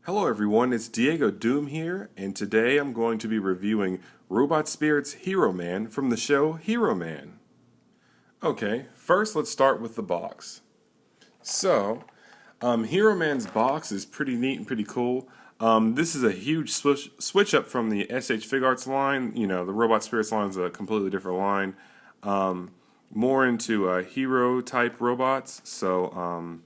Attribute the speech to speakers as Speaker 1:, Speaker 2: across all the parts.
Speaker 1: Hello everyone, it's Diego Doom here, and today I'm going to be reviewing Robot Spirits Heroman from the show Heroman. Okay, first let's start with the box. So, Heroman's box is pretty neat and pretty cool. This is a huge switch up from the SH Figuarts line. You know, the Robot Spirits line is a completely different line. More into hero type robots, so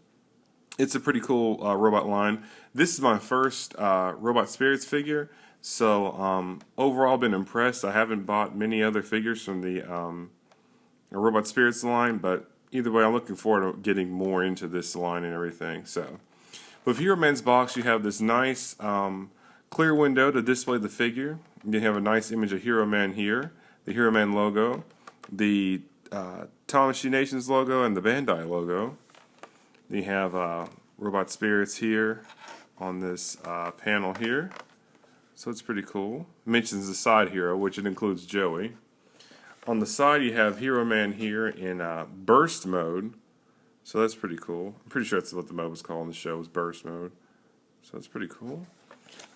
Speaker 1: it's a pretty cool robot line. This is my first Robot Spirits figure, so overall I've been impressed. I haven't bought many other figures from the Robot Spirits line, but either way I'm looking forward to getting more into this line and everything. So with Hero Man's box you have this nice clear window to display the figure. You have a nice image of Hero Man here, the Hero Man logo, the Tamashii Nations logo, and the Bandai logo. You have Robot Spirits here on this panel here, so it's pretty cool. It mentions the side hero, which it includes Joey. On the side you have Hero Man here in burst mode, so that's pretty cool. I'm pretty sure that's what the mode was called in the show, was burst mode, so that's pretty cool.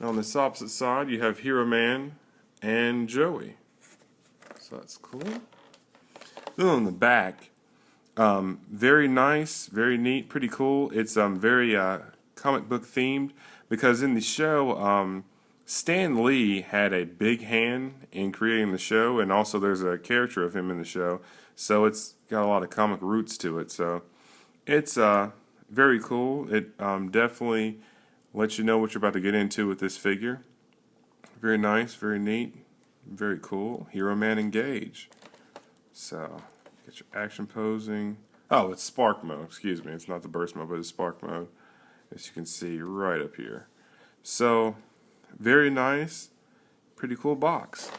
Speaker 1: And on this opposite side you have Hero Man and Joey, so that's cool. Then on the back, very nice, very neat, pretty cool. It's very comic book themed because in the show, Stan Lee had a big hand in creating the show, and also there's a character of him in the show, so it's got a lot of comic roots to it. So it's very cool. It definitely lets you know what you're about to get into with this figure. Very nice, very neat, very cool. Hero Man Engage. So get your action posing. Oh, it's spark mode. Excuse me. It's not the burst mode, but it's spark mode, as you can see right up here. So, very nice. Pretty cool box.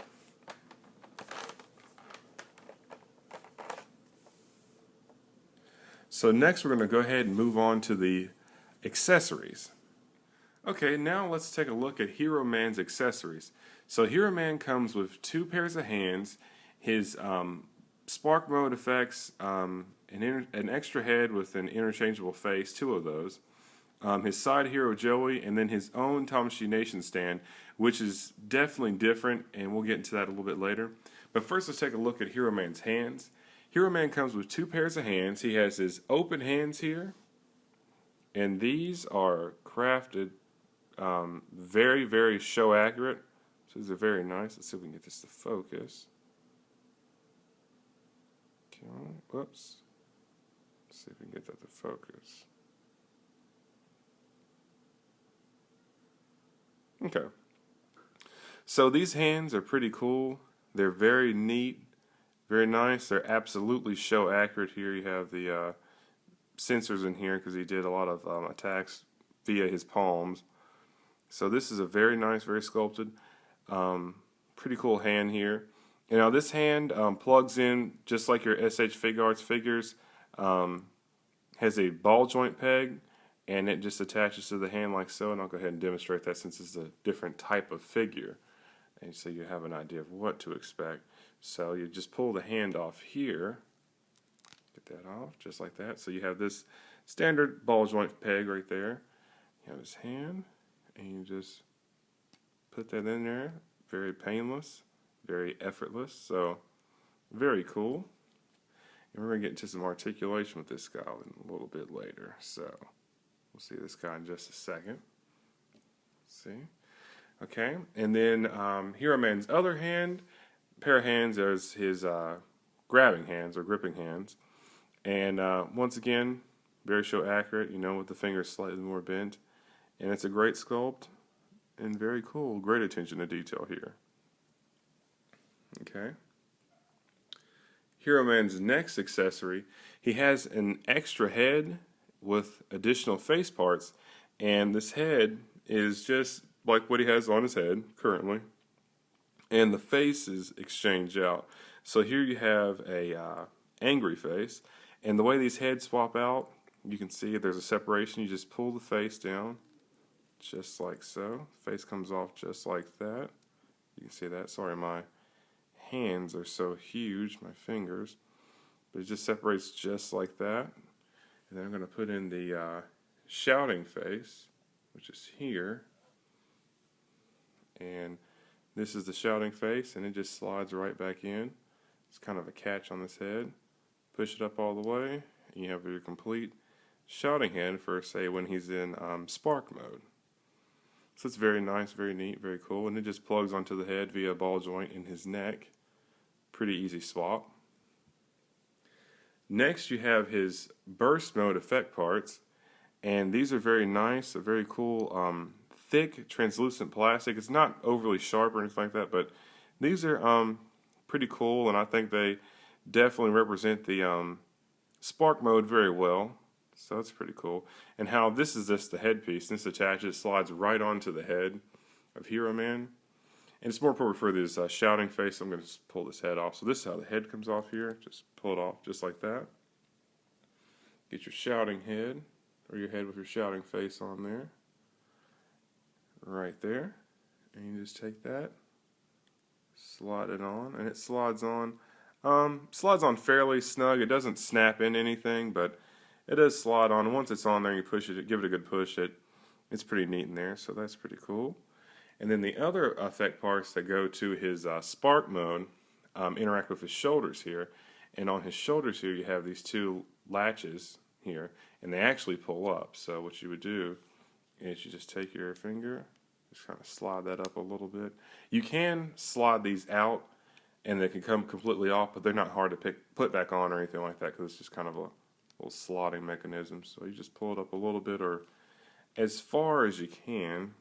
Speaker 1: So next we're going to go ahead and move on to the accessories. Okay, now let's take a look at Hero Man's accessories. So Hero Man comes with 2 pairs of hands, his spark mode effects, an extra head with an interchangeable face, 2 of those, his side hero Joey, and then his own Tamashii Nation stand, which is definitely different, and we'll get into that a little bit later. But first let's take a look at Hero Man's hands. Hero Man comes with 2 pairs of hands. He has his open hands here, and these are crafted very, very show accurate. So these are very nice. Let's see if we can get this to focus. Whoops. Let's see if we can get that to focus. Okay. So these hands are pretty cool. They're very neat, very nice. They're absolutely show accurate here. You have the sensors in here because he did a lot of attacks via his palms. So this is a very nice, very sculpted, pretty cool hand here. You know, this hand plugs in just like your SH Figuarts figures, has a ball joint peg, and it just attaches to the hand like so, and I'll go ahead and demonstrate that since it's a different type of figure, and so you have an idea of what to expect. So you just pull the hand off here, get that off, just like that. So you have this standard ball joint peg right there. You have his hand, and you just put that in there, very painless. Very effortless, so very cool. And we're going to get into some articulation with this guy a little bit later, so we'll see this guy in just a second. Let's see. Okay, and then Hero Man's other pair of hands is his grabbing hands or gripping hands. And once again, very show accurate, you know, with the fingers slightly more bent. And it's a great sculpt and very cool. Great attention to detail here. Okay. Hero Man's next accessory, he has an extra head with additional face parts, and this head is just like what he has on his head currently, and the face is exchanged out. So here you have a angry face, and the way these heads swap out, you can see there's a separation. You just pull the face down just like so. The face comes off just like that. You can see that. Sorry, my hands are so huge, my fingers, but it just separates just like that. And then I'm going to put in the shouting face, which is here, and this is the shouting face, and it just slides right back in. It's kind of a catch on this head. Push it up all the way, and you have your complete shouting head for, say, when he's in spark mode. So it's very nice, very neat, very cool, and it just plugs onto the head via a ball joint in his neck. Pretty easy swap. Next you have his burst mode effect parts, and these are very nice, a very cool thick translucent plastic. It's not overly sharp or anything like that, but these are pretty cool, and I think they definitely represent the spark mode very well. So that's pretty cool. And how this is just the headpiece. This attaches, slides right onto the head of Heroman. And it's more appropriate for this shouting face. I'm going to pull this head off. So this is how the head comes off here. Just pull it off just like that. Get your shouting head, or your head with your shouting face on there. Right there. And you just take that, slide it on, and it slides on. Slides on fairly snug. It doesn't snap in anything, but it does slide on. Once it's on there, you push it, give it a good push. It's pretty neat in there, so that's pretty cool. And then the other effect parts that go to his spark mode interact with his shoulders here. And on his shoulders here, you have these two latches here, and they actually pull up. So what you would do is you just take your finger, just kind of slide that up a little bit. You can slide these out, and they can come completely off, but they're not hard to put back on or anything like that, because it's just kind of a little slotting mechanism. So you just pull it up a little bit, or as far as you can.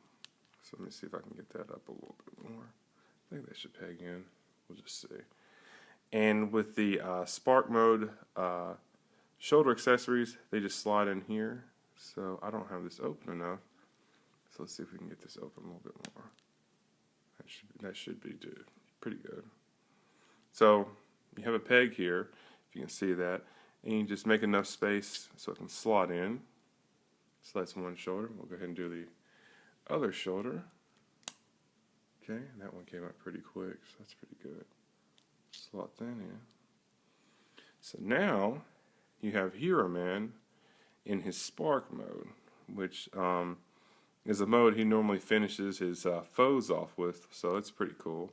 Speaker 1: So let me see if I can get that up a little bit more. I think they should peg in. We'll just see. And with the spark mode shoulder accessories, they just slide in here. So I don't have this open enough. So let's see if we can get this open a little bit more. That should be pretty good. So you have a peg here, if you can see that, and you just make enough space so it can slot in. So that's one shoulder. We'll go ahead and do the other shoulder. Okay, and that one came out pretty quick, so that's pretty good. Slot that in. So now you have Heroman in his spark mode, which is a mode he normally finishes his foes off with, so it's pretty cool.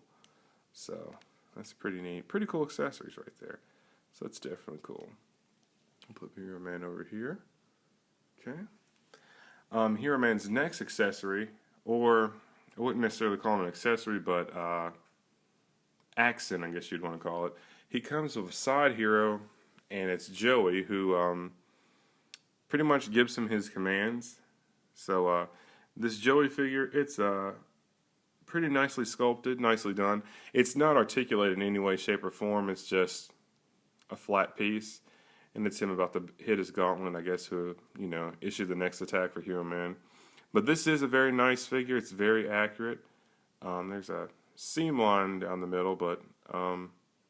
Speaker 1: So that's pretty neat. Pretty cool accessories right there. So it's definitely cool. I'll put Heroman over here. Okay. Heroman's next accessory, or I wouldn't necessarily call him an accessory, but accent, I guess you'd want to call it. He comes with a side hero, and it's Joey, who pretty much gives him his commands. So this Joey figure, it's pretty nicely sculpted, nicely done. It's not articulated in any way, shape, or form. It's just a flat piece. And it's him about to hit his gauntlet, I guess, who, issue the next attack for Heroman. But this is a very nice figure. It's very accurate. There's a seam line down the middle, but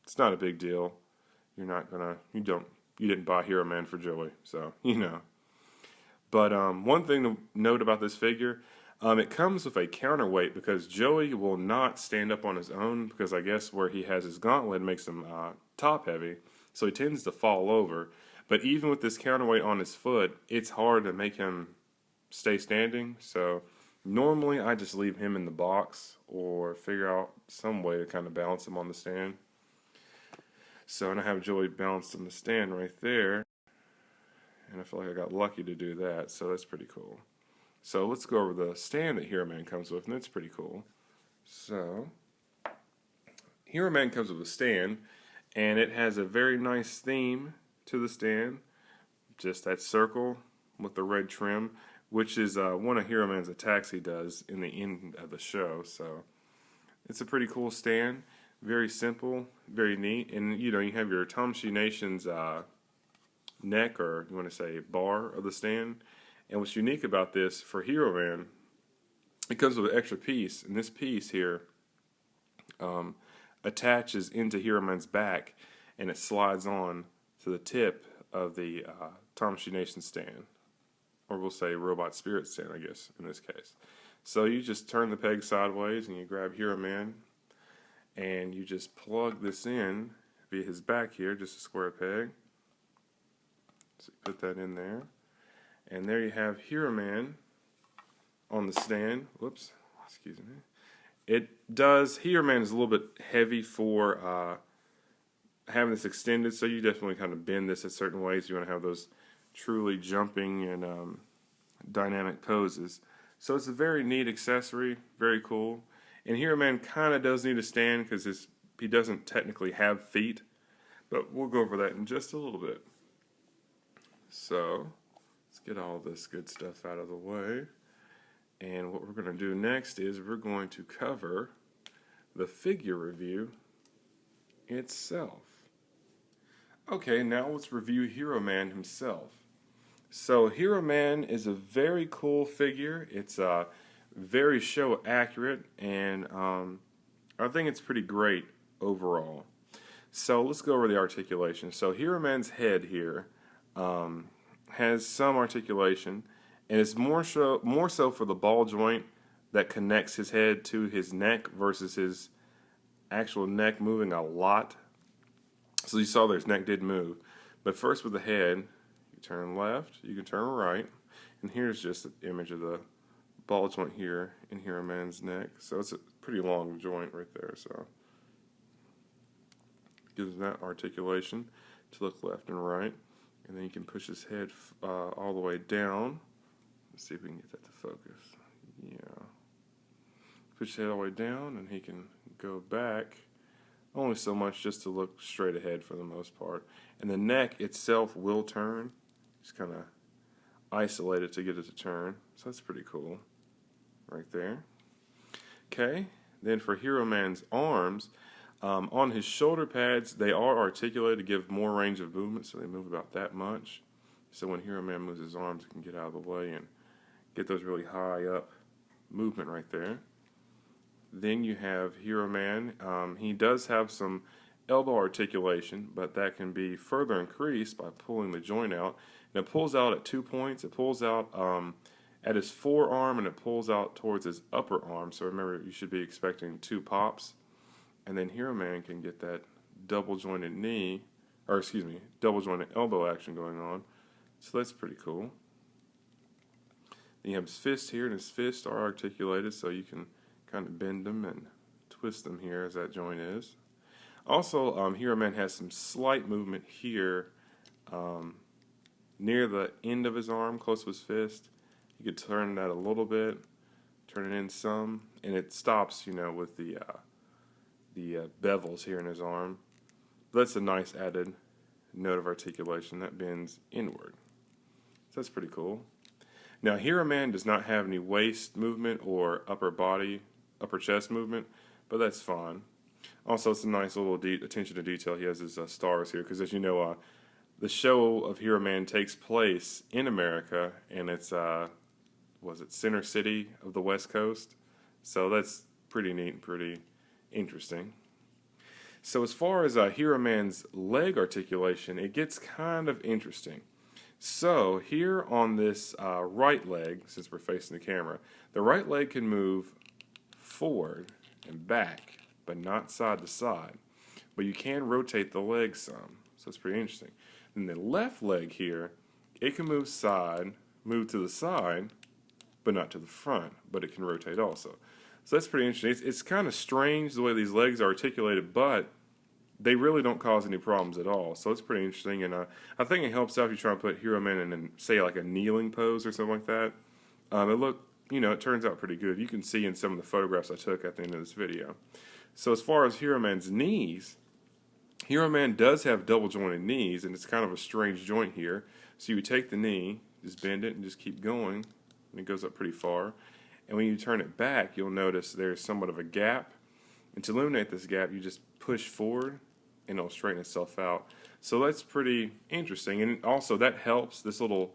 Speaker 1: it's not a big deal. You didn't buy Heroman for Joey, so, But one thing to note about this figure, it comes with a counterweight, because Joey will not stand up on his own, because I guess where he has his gauntlet makes him top heavy. So he tends to fall over. But even with this counterweight on his foot, it's hard to make him stay standing. So normally I just leave him in the box, or figure out some way to kind of balance him on the stand. So, and I have Joey balanced on the stand right there. And I feel like I got lucky to do that. So that's pretty cool. So let's go over the stand that Heroman comes with, and it's pretty cool. So Heroman comes with a stand, and it has a very nice theme to the stand. Just that circle with the red trim, which is one of Heroman's attacks he does in the end of the show. So it's a pretty cool stand. Very simple, very neat. And you have your Tamashii Nation's neck, or you want to say bar of the stand. And what's unique about this for Heroman, it comes with an extra piece. And this piece here attaches into Heroman's back, and it slides on to the tip of the Tamashii Nation stand, or we'll say Robot Spirit stand, I guess, in this case. So you just turn the peg sideways, and you grab Heroman, and you just plug this in via his back here, just a square peg. So you put that in there, and there you have Heroman on the stand. Whoops, excuse me. Hero Man is a little bit heavy for having this extended, so you definitely kind of bend this in certain ways. You want to have those truly jumping and dynamic poses. So it's a very neat accessory, very cool. And Hero Man kind of does need a stand because he doesn't technically have feet, but we'll go over that in just a little bit. So let's get all this good stuff out of the way. And what we're going to do next is we're going to cover the figure review itself. Okay, now let's review Hero Man himself. So Hero Man is a very cool figure. It's very show accurate, and I think it's pretty great overall. So let's go over the articulation. So Hero Man's head here has some articulation, and it's more so for the ball joint that connects his head to his neck versus his actual neck moving a lot. So you saw there his neck did move. But first with the head, you turn left, you can turn right, and here's just an image of the ball joint here in Hero Man's neck. So it's a pretty long joint right there. So gives him that articulation to look left and right. And then you can push his head all the way down. Let's see if we can get that to focus. Yeah. Push his head all the way down, and he can go back only so much just to look straight ahead for the most part. And the neck itself will turn. Just kind of isolate it to get it to turn. So that's pretty cool right there. Okay, then for Hero Man's arms, on his shoulder pads, they are articulated to give more range of movement, so they move about that much. So when Hero Man moves his arms, he can get out of the way and get those really high up movement right there. Then you have Hero Man. He does have some elbow articulation, but that can be further increased by pulling the joint out. And it pulls out at 2 points. It pulls out at his forearm, and it pulls out towards his upper arm. So remember, you should be expecting 2 pops. And then Hero Man can get that double jointed double jointed elbow action going on. So that's pretty cool. Then you have his fist here, and his fists are articulated, so you can kind of bend them and twist them here as that joint is. Also, Hero Man has some slight movement here near the end of his arm, close to his fist. You could turn that a little bit, turn it in some, and it stops, with the bevels here in his arm. But that's a nice added note of articulation that bends inward. So that's pretty cool. Now, Hero Man does not have any waist movement or upper chest movement, but that's fine. Also, it's a nice little attention to detail. He has his stars here, because as you know, the show of Hero Man takes place in America, and it's, Center City of the West Coast? So that's pretty neat and pretty interesting. So as far as Hero Man's leg articulation, it gets kind of interesting. So here on this right leg, since we're facing the camera, the right leg can move forward and back, but not side to side. But you can rotate the leg some, so it's pretty interesting. And the left leg here, it can move to the side, but not to the front, but it can rotate also. So that's pretty interesting. It's kind of strange the way these legs are articulated, but they really don't cause any problems at all. So it's pretty interesting, and I think it helps out if you try and put Hero Man in, say, like a kneeling pose or something like that. It turns out pretty good. You can see in some of the photographs I took at the end of this video. So as far as Hero Man's knees, Hero Man does have double jointed knees, and it's kind of a strange joint here. So you would take the knee, just bend it, and just keep going, and it goes up pretty far. And when you turn it back, you'll notice there's somewhat of a gap. And to eliminate this gap, you just push forward, and it'll straighten itself out. So that's pretty interesting. And also, that helps, this little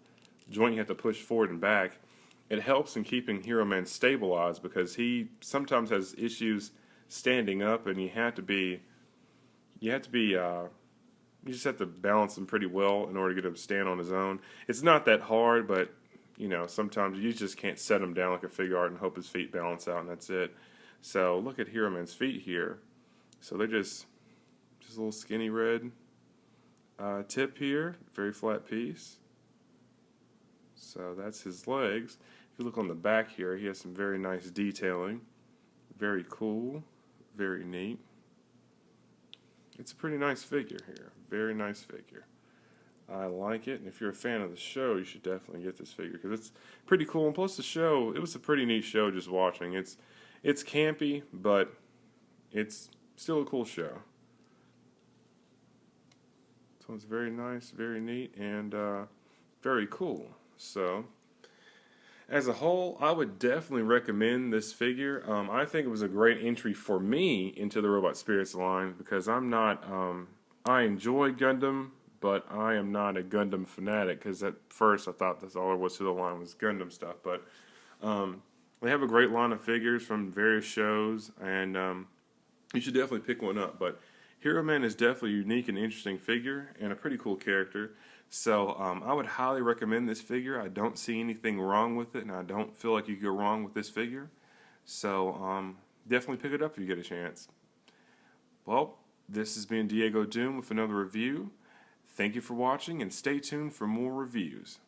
Speaker 1: joint you have to push forward and back, it helps in keeping Hero Man stabilized, because he sometimes has issues standing up, and you just have to balance him pretty well in order to get him to stand on his own. It's not that hard, but sometimes you just can't set him down like a figure art and hope his feet balance out, and that's it. So look at Hero Man's feet here. So they're just a little skinny red tip here, very flat piece. So that's his legs. If you look on the back here, he has some very nice detailing. Very cool, very neat. It's a pretty nice figure here, very nice figure. I like it, and if you're a fan of the show, you should definitely get this figure because it's pretty cool. And plus, the show, it was a pretty neat show just watching. It's campy, but it's still a cool show. So it's very nice, very neat, and very cool. So, as a whole, I would definitely recommend this figure. I think it was a great entry for me into the Robot Spirits line because I'm not. I enjoy Gundam, but I am not a Gundam fanatic because at first I thought that's all there was to the line was Gundam stuff. But they have a great line of figures from various shows, and you should definitely pick one up. But Hero Man is definitely a unique and interesting figure and a pretty cool character. So I would highly recommend this figure. I don't see anything wrong with it, and I don't feel like you could go wrong with this figure. So definitely pick it up if you get a chance. Well, this has been Diego Doom with another review. Thank you for watching, and stay tuned for more reviews.